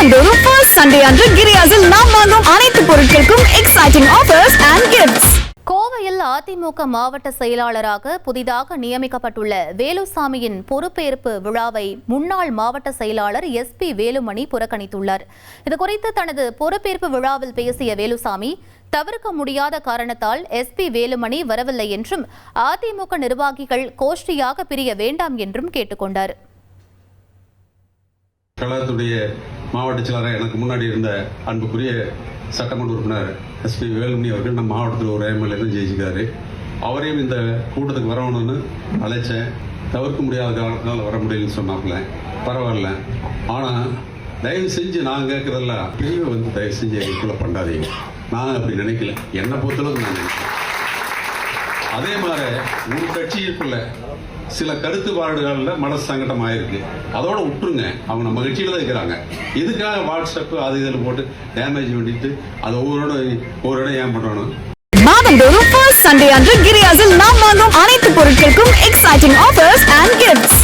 மாதந்தோறும் first Sunday அன்று கிரியாஸில் நாம் வாங்கும் அனைத்து பொருட்களுக்கும் எக்ஸைட்டிங் ஆஃபர்ஸ் அண்ட் கிஃப்ட்ஸ். கோவையில் அதிமுக மாவட்ட செயலாளராக புதிதாக நியமிக்கப்பட்டுள்ள வேலுசாமியின் பொறுப்பேற்பு விழாவை முன்னாள் மாவட்ட செயலாளர் SP வேலுமணி புறக்கணித்துள்ளார். இதுகுறித்து தனது பொறுப்பேற்பு விழாவில் பேசிய வேலுசாமி, தவிர்க்க முடியாத காரணத்தால் SP வேலுமணி வரவில்லை என்றும் அதிமுக நிர்வாகிகள் கோஷ்டியாக பிரிய வேண்டாம் என்றும் கேட்டுக்கொண்டார். கழகத்துடைய மாவட்ட செயலராக எனக்கு முன்னாடி இருந்த அன்புக்குரிய சட்டமன்ற உறுப்பினர் SP வேலுமணி அவர்கள் நம்ம மாவட்டத்தில் ஒரு MLA தான் ஜெயிச்சிருக்காரு. அவரையும் இந்த கூட்டத்துக்கு வரணும்னு அழைச்சேன். தவிர்க்க முடியாத காரணத்தினால வர முடியலன்னு சொன்னாப்புல. பரவாயில்ல, ஆனால் தயவு செஞ்சு நான் கேட்குறதெல்லாம் பிரிவை தயவு செஞ்சு எங்களுக்குள்ள பண்ணாதீங்க. நான் அப்படி நினைக்கல, என்னை பொறுத்தளவுக்கு நான் நினைக்கிறேன். அதே மாதிரி ஒரு கட்சிக்குள்ள சில கருத்து பாடுகளில் மனசு சங்கடம் ஆயிருக்கு, அதோட விட்டுருங்க. அவங்க நம்ம கட்சியில தான் இருக்கிறாங்க. இதுக்காக வாட்ஸ்அப் அது இதில் போட்டு டேமேஜ் பண்ணிட்டு அதை ஒவ்வொரு இடம் ஏன் பண்ணணும்? மாதந்தோறும் ஃபர்ஸ்ட் சண்டே அன்று கிரியாஸில் நாம் வாங்கும் அனைத்து பொருட்களுக்கும் எக்ஸைட்டிங் ஆஃபர்ஸ் அண்ட் கிஃப்ட்ஸ்.